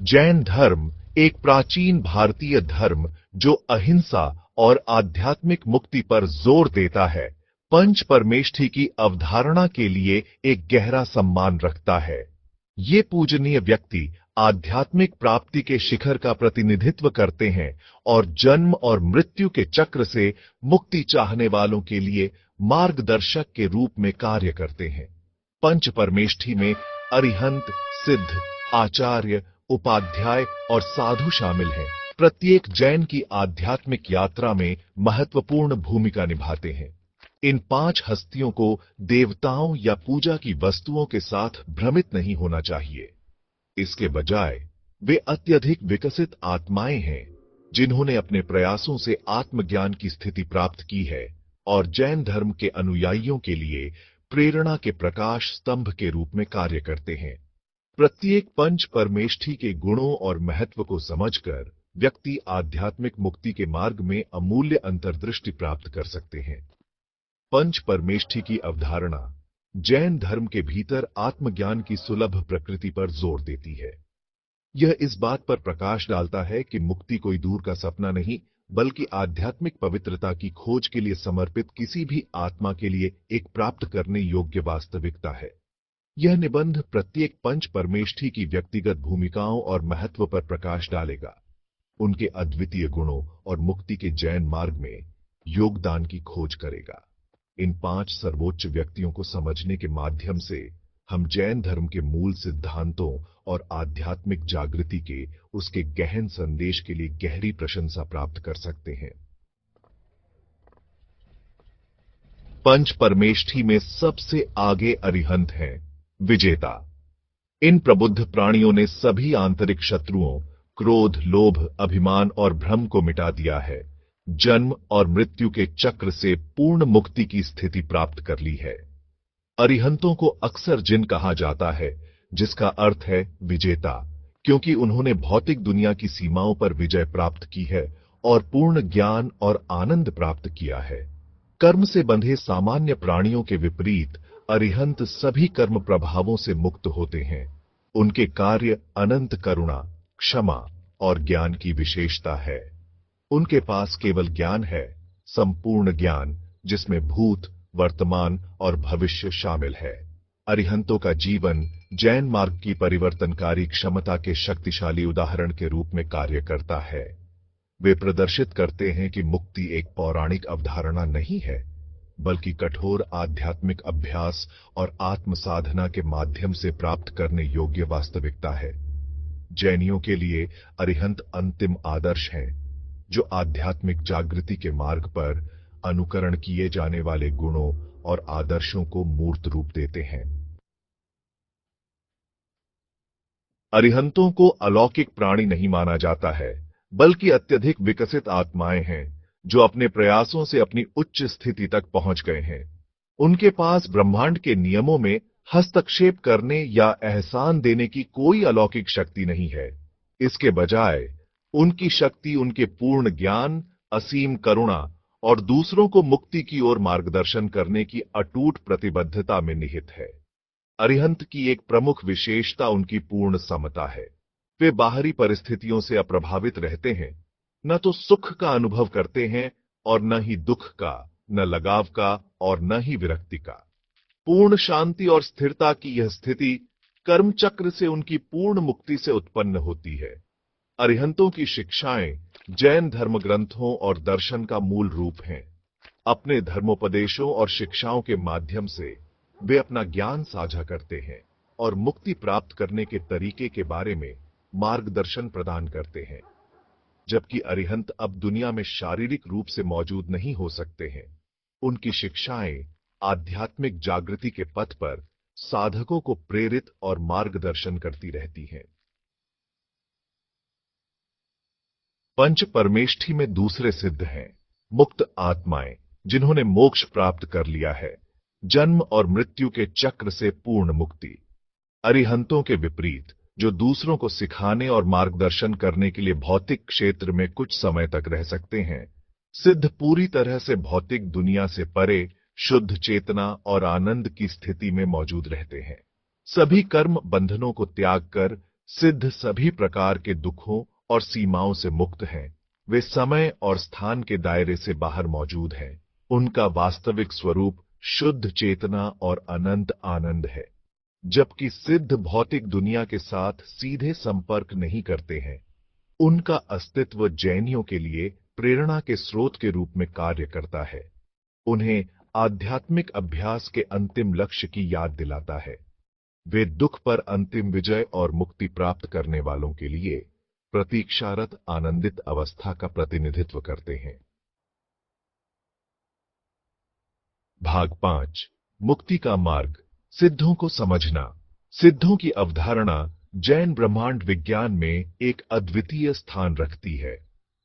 जैन धर्म एक प्राचीन भारतीय धर्म जो अहिंसा और आध्यात्मिक मुक्ति पर जोर देता है, पंच परमेष्ठी की अवधारणा के लिए एक गहरा सम्मान रखता है। ये पूजनीय व्यक्ति आध्यात्मिक प्राप्ति के शिखर का प्रतिनिधित्व करते हैं और जन्म और मृत्यु के चक्र से मुक्ति चाहने वालों के लिए मार्गदर्शक के रूप में कार्य करते हैं। पंच परमेष्ठी में अरिहंत, सिद्ध, आचार्य, उपाध्याय और साधु शामिल हैं। प्रत्येक जैन की आध्यात्मिक यात्रा में महत्वपूर्ण भूमिका निभाते हैं। इन 5 हस्तियों को देवताओं या पूजा की वस्तुओं के साथ भ्रमित नहीं होना चाहिए। इसके बजाय वे अत्यधिक विकसित आत्माएं हैं जिन्होंने अपने प्रयासों से आत्मज्ञान की स्थिति प्राप्त की है और जैन धर्म के अनुयायियों के लिए प्रेरणा के प्रकाश स्तंभ के रूप में कार्य करते हैं। प्रत्येक पंच परमेष्ठी के गुणों और महत्व को समझकर व्यक्ति आध्यात्मिक मुक्ति के मार्ग में अमूल्य अंतर्दृष्टि प्राप्त कर सकते हैं। पंच परमेष्ठी की अवधारणा जैन धर्म के भीतर आत्मज्ञान की सुलभ प्रकृति पर जोर देती है। यह इस बात पर प्रकाश डालता है कि मुक्ति कोई दूर का सपना नहीं, बल्कि आध्यात्मिक पवित्रता की खोज के लिए समर्पित किसी भी आत्मा के लिए एक प्राप्त करने योग्य वास्तविकता है। यह निबंध प्रत्येक पंच परमेष्ठी की व्यक्तिगत भूमिकाओं और महत्व पर प्रकाश डालेगा, उनके अद्वितीय गुणों और मुक्ति के जैन मार्ग में योगदान की खोज करेगा। इन 5 सर्वोच्च व्यक्तियों को समझने के माध्यम से हम जैन धर्म के मूल सिद्धांतों और आध्यात्मिक जागृति के उसके गहन संदेश के लिए गहरी प्रशंसा प्राप्त कर सकते हैं। पंच परमेष्ठी में सबसे आगे अरिहंत हैं, विजेता। इन प्रबुद्ध प्राणियों ने सभी आंतरिक शत्रुओं, क्रोध, लोभ, अभिमान और भ्रम को मिटा दिया है। जन्म और मृत्यु के चक्र से पूर्ण मुक्ति की स्थिति प्राप्त कर ली है। अरिहंतों को अक्सर जिन कहा जाता है, जिसका अर्थ है विजेता, क्योंकि उन्होंने भौतिक दुनिया की सीमाओं पर विजय प्राप्त की है और पूर्ण ज्ञान और आनंद प्राप्त किया है। कर्म से बंधे सामान्य प्राणियों के विपरीत अरिहंत सभी कर्म प्रभावों से मुक्त होते हैं। उनके कार्य अनंत करुणा, क्षमा और ज्ञान की विशेषता है। उनके पास केवल ज्ञान है, संपूर्ण ज्ञान, जिसमें भूत, वर्तमान और भविष्य शामिल है। अरिहंतों का जीवन जैन मार्ग की परिवर्तनकारी क्षमता के शक्तिशाली उदाहरण के रूप में कार्य करता है। वे प्रदर्शित करते हैं कि मुक्ति एक पौराणिक अवधारणा नहीं है, बल्कि कठोर आध्यात्मिक अभ्यास और आत्म साधना के माध्यम से प्राप्त करने योग्य वास्तविकता है। जैनियों के लिए अरिहंत अंतिम आदर्श हैं, जो आध्यात्मिक जागृति के मार्ग पर अनुकरण किए जाने वाले गुणों और आदर्शों को मूर्त रूप देते हैं। अरिहंतों को अलौकिक प्राणी नहीं माना जाता है, बल्कि अत्यधिक विकसित आत्माएं हैं जो अपने प्रयासों से अपनी उच्च स्थिति तक पहुंच गए हैं। उनके पास ब्रह्मांड के नियमों में हस्तक्षेप करने या एहसान देने की कोई अलौकिक शक्ति नहीं है। इसके बजाय उनकी शक्ति उनके पूर्ण ज्ञान, असीम करुणा और दूसरों को मुक्ति की ओर मार्गदर्शन करने की अटूट प्रतिबद्धता में निहित है। अरिहंत की एक प्रमुख विशेषता उनकी पूर्ण समता है। वे बाहरी परिस्थितियों से अप्रभावित रहते हैं, न तो सुख का अनुभव करते हैं और न ही दुख का, न लगाव का और न ही विरक्ति का। पूर्ण शांति और स्थिरता की यह स्थिति कर्म चक्र से उनकी पूर्ण मुक्ति से उत्पन्न होती है। अरिहंतों की शिक्षाएं जैन धर्म ग्रंथों और दर्शन का मूल रूप हैं। अपने धर्मोपदेशों और शिक्षाओं के माध्यम से वे अपना ज्ञान साझा करते हैं और मुक्ति प्राप्त करने के तरीके के बारे में मार्गदर्शन प्रदान करते हैं। जबकि अरिहंत अब दुनिया में शारीरिक रूप से मौजूद नहीं हो सकते हैं, उनकी शिक्षाएं आध्यात्मिक जागृति के पथ पर साधकों को प्रेरित और मार्गदर्शन करती रहती हैं। पंच परमेष्ठी में दूसरे सिद्ध हैं, मुक्त आत्माएं, जिन्होंने मोक्ष प्राप्त कर लिया है, जन्म और मृत्यु के चक्र से पूर्ण मुक्ति। अरिहंतों के विपरीत, जो दूसरों को सिखाने और मार्गदर्शन करने के लिए भौतिक क्षेत्र में कुछ समय तक रह सकते हैं, सिद्ध पूरी तरह से भौतिक दुनिया से परे शुद्ध चेतना और आनंद की स्थिति में मौजूद रहते हैं। सभी कर्म बंधनों को त्याग कर सिद्ध सभी प्रकार के दुखों और सीमाओं से मुक्त हैं। वे समय और स्थान के दायरे से बाहर मौजूद हैं। उनका वास्तविक स्वरूप शुद्ध चेतना और अनंत आनंद है। जबकि सिद्ध भौतिक दुनिया के साथ सीधे संपर्क नहीं करते हैं। उनका अस्तित्व जैनियों के लिए प्रेरणा के स्रोत के रूप में कार्य करता है। उन्हें आध्यात्मिक अभ्यास के अंतिम लक्ष्य की याद दिलाता है। वे दुख पर अंतिम विजय और मुक्ति प्राप्त करने वालों के लिए प्रतीक्षारत आनंदित अवस्था का प्रतिनिधित्व करते हैं। भाग 5 मुक्ति का मार्ग, सिद्धों को समझना। सिद्धों की अवधारणा जैन ब्रह्मांड विज्ञान में एक अद्वितीय स्थान रखती है।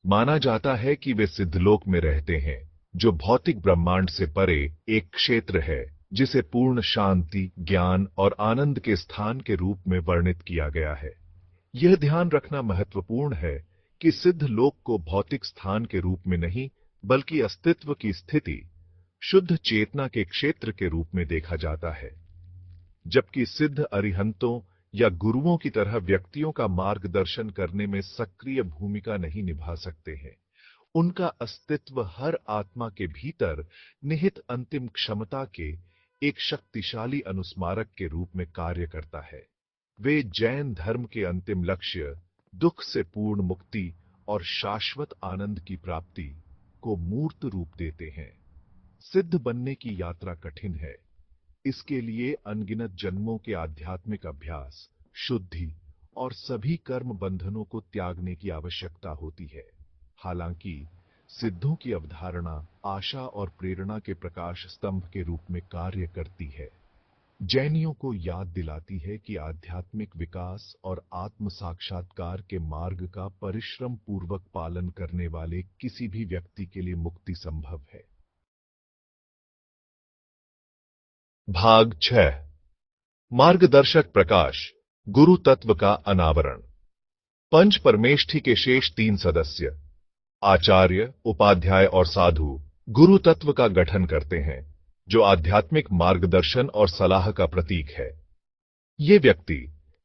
माना जाता है कि वे सिद्धलोक में रहते हैं, जो भौतिक ब्रह्मांड से परे एक क्षेत्र है जिसे पूर्ण शांति, ज्ञान और आनंद के स्थान के रूप में वर्णित किया गया है। यह ध्यान रखना महत्वपूर्ण है कि सिद्ध लोक को भौतिक स्थान के रूप में नहीं, बल्कि अस्तित्व की स्थिति, शुद्ध चेतना के क्षेत्र के रूप में देखा जाता है। जबकि सिद्ध अरिहंतों या गुरुओं की तरह व्यक्तियों का मार्गदर्शन करने में सक्रिय भूमिका नहीं निभा सकते हैं, उनका अस्तित्व हर आत्मा के भीतर निहित अंतिम क्षमता के एक शक्तिशाली अनुस्मारक के रूप में कार्य करता है। वे जैन धर्म के अंतिम लक्ष्य, दुख से पूर्ण मुक्ति और शाश्वत आनंद की प्राप्ति को मूर्त रूप देते हैं। सिद्ध बनने की यात्रा कठिन है। इसके लिए अनगिनत जन्मों के आध्यात्मिक अभ्यास, शुद्धि और सभी कर्म बंधनों को त्यागने की आवश्यकता होती है। हालांकि सिद्धों की अवधारणा आशा और प्रेरणा के प्रकाश स्तंभ के रूप में कार्य करती है। जैनियों को याद दिलाती है कि आध्यात्मिक विकास और आत्म साक्षात्कार के मार्ग का परिश्रम पूर्वक पालन करने वाले किसी भी व्यक्ति के लिए मुक्ति संभव है। भाग 6 मार्गदर्शक प्रकाश, गुरु तत्व का अनावरण। पंच परमेष्ठी के शेष 3 सदस्य आचार्य, उपाध्याय और साधु गुरु तत्व का गठन करते हैं, जो आध्यात्मिक मार्गदर्शन और सलाह का प्रतीक है। ये व्यक्ति,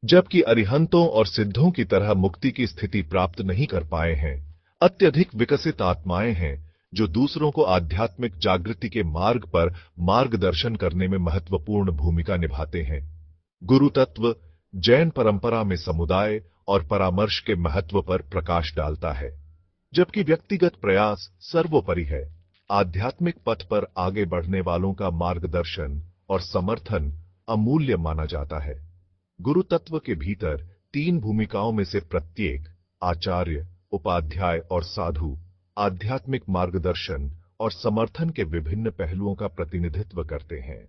जबकि अरिहंतों और सिद्धों की तरह मुक्ति की स्थिति प्राप्त नहीं कर पाए हैं, अत्यधिक विकसित आत्माएं हैं जो दूसरों को आध्यात्मिक जागृति के मार्ग पर मार्गदर्शन करने में महत्वपूर्ण भूमिका निभाते हैं। गुरु तत्व जैन परंपरा में समुदाय और परामर्श के महत्व पर प्रकाश डालता है। जबकि व्यक्तिगत प्रयास सर्वोपरि है, आध्यात्मिक पथ पर आगे बढ़ने वालों का मार्गदर्शन और समर्थन अमूल्य माना जाता है। गुरु तत्व के भीतर 3 भूमिकाओं में से प्रत्येक आचार्य, उपाध्याय और साधु आध्यात्मिक मार्गदर्शन और समर्थन के विभिन्न पहलुओं का प्रतिनिधित्व करते हैं।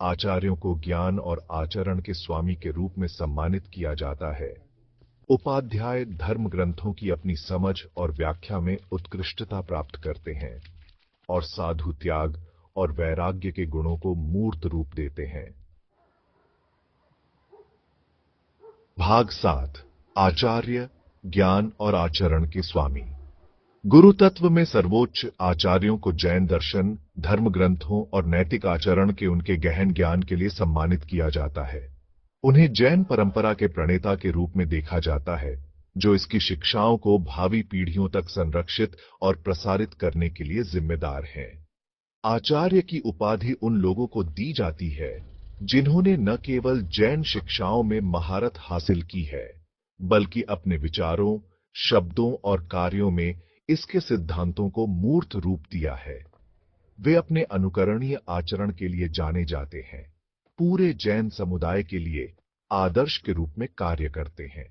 आचार्यों को ज्ञान और आचरण के स्वामी के रूप में सम्मानित किया जाता है। उपाध्याय धर्म ग्रंथों की अपनी समझ और व्याख्या में उत्कृष्टता प्राप्त करते हैं, और साधु त्याग और वैराग्य के गुणों को मूर्त रूप देते हैं। भाग 7 आचार्य, ज्ञान और आचरण के स्वामी। गुरु तत्व में सर्वोच्च आचार्यों को जैन दर्शन, धर्म ग्रंथों और नैतिक आचरण के उनके गहन ज्ञान के लिए सम्मानित किया जाता है। उन्हें जैन परंपरा के प्रणेता के रूप में देखा जाता है, जो इसकी शिक्षाओं को भावी पीढ़ियों तक संरक्षित और प्रसारित करने के लिए जिम्मेदार हैं। आचार्य की उपाधि उन लोगों को दी जाती है जिन्होंने न केवल जैन शिक्षाओं में महारत हासिल की है, बल्कि अपने विचारों, शब्दों और कार्यों में इसके सिद्धांतों को मूर्त रूप दिया है। वे अपने अनुकरणीय आचरण के लिए जाने जाते हैं, पूरे जैन समुदाय के लिए आदर्श के रूप में कार्य करते हैं।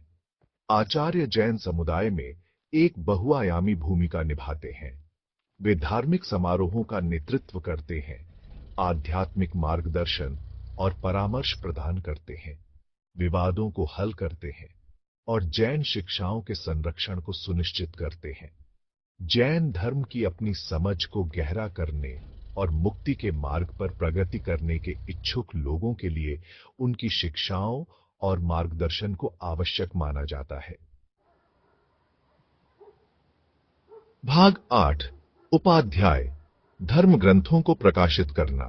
आचार्य जैन समुदाय में एक बहुआयामी भूमिका निभाते हैं। वे धार्मिक समारोहों का नेतृत्व करते हैं, आध्यात्मिक मार्गदर्शन और परामर्श प्रदान करते हैं, विवादों को हल करते हैं और जैन शिक्षाओं के संरक्षण को सुनिश्चित करते हैं। जैन धर्म की अपनी समझ को गहरा करने और मुक्ति के मार्ग पर प्रगति करने के इच्छुक लोगों के लिए उनकी शिक्षाओं और मार्गदर्शन को आवश्यक माना जाता है। भाग 8 उपाध्याय, धर्म ग्रंथों को प्रकाशित करना।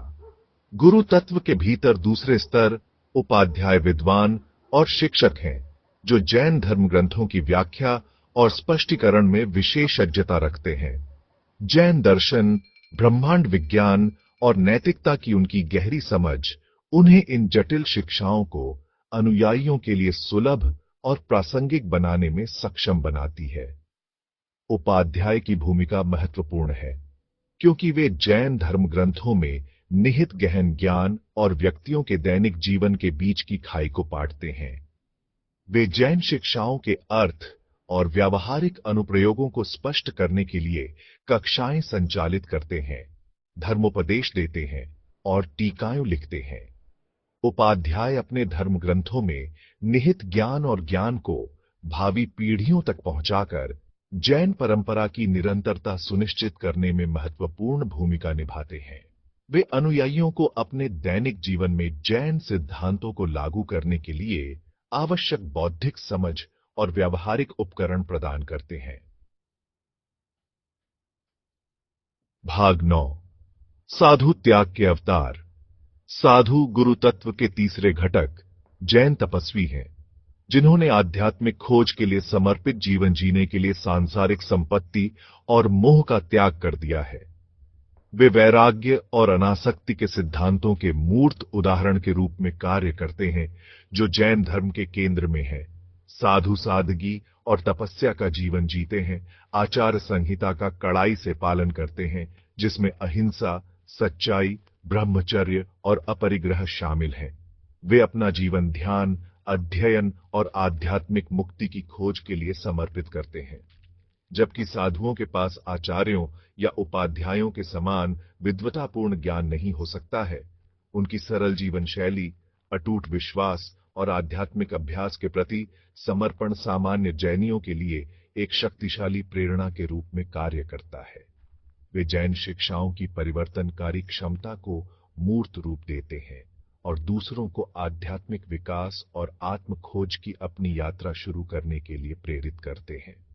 गुरु तत्व के भीतर दूसरे स्तर उपाध्याय विद्वान और शिक्षक हैं, जो जैन धर्म ग्रंथों की व्याख्या और स्पष्टीकरण में विशेषज्ञता रखते हैं। जैन दर्शन, ब्रह्मांड विज्ञान और नैतिकता की उनकी गहरी समझ उन्हें इन जटिल शिक्षाओं को अनुयायियों के लिए सुलभ और प्रासंगिक बनाने में सक्षम बनाती है। उपाध्याय की भूमिका महत्वपूर्ण है, क्योंकि वे जैन धर्म ग्रंथों में निहित गहन ज्ञान और व्यक्तियों के दैनिक जीवन के बीच की खाई को पाटते हैं। वे जैन शिक्षाओं के अर्थ और व्यावहारिक अनुप्रयोगों को स्पष्ट करने के लिए कक्षाएं संचालित करते हैं, धर्मोपदेश देते हैं और टीकाएं लिखते हैं। उपाध्याय अपने धर्म ग्रंथों में निहित ज्ञान और ज्ञान को भावी पीढ़ियों तक पहुंचाकर जैन परंपरा की निरंतरता सुनिश्चित करने में महत्वपूर्ण भूमिका निभाते हैं। वे अनुयायियों को अपने दैनिक जीवन में जैन सिद्धांतों को लागू करने के लिए आवश्यक बौद्धिक समझ और व्यावहारिक उपकरण प्रदान करते हैं। भाग 9। साधु त्याग के अवतार। साधु गुरु तत्व के तीसरे घटक जैन तपस्वी हैं, जिन्होंने आध्यात्मिक खोज के लिए समर्पित जीवन जीने के लिए सांसारिक संपत्ति और मोह का त्याग कर दिया है। वे वैराग्य और अनासक्ति के सिद्धांतों के मूर्त उदाहरण के रूप में कार्य करते हैं, जो जैन धर्म के केंद्र में है। साधु सादगी और तपस्या का जीवन जीते हैं, आचार संहिता का कड़ाई से पालन करते हैं, जिसमें अहिंसा, सच्चाई, ब्रह्मचर्य और अपरिग्रह शामिल हैं। वे अपना जीवन ध्यान, अध्ययन और आध्यात्मिक मुक्ति की खोज के लिए समर्पित करते हैं। जबकि साधुओं के पास आचार्यों या उपाध्यायों के समान विद्वतापूर्ण ज्ञान नहीं हो सकता है, उनकी सरल जीवन शैली, अटूट विश्वास और आध्यात्मिक अभ्यास के प्रति समर्पण सामान्य जैनियों के लिए एक शक्तिशाली प्रेरणा के रूप में कार्य करता है। वे जैन शिक्षाओं की परिवर्तनकारी क्षमता को मूर्त रूप देते हैं और दूसरों को आध्यात्मिक विकास और आत्म खोज की अपनी यात्रा शुरू करने के लिए प्रेरित करते हैं।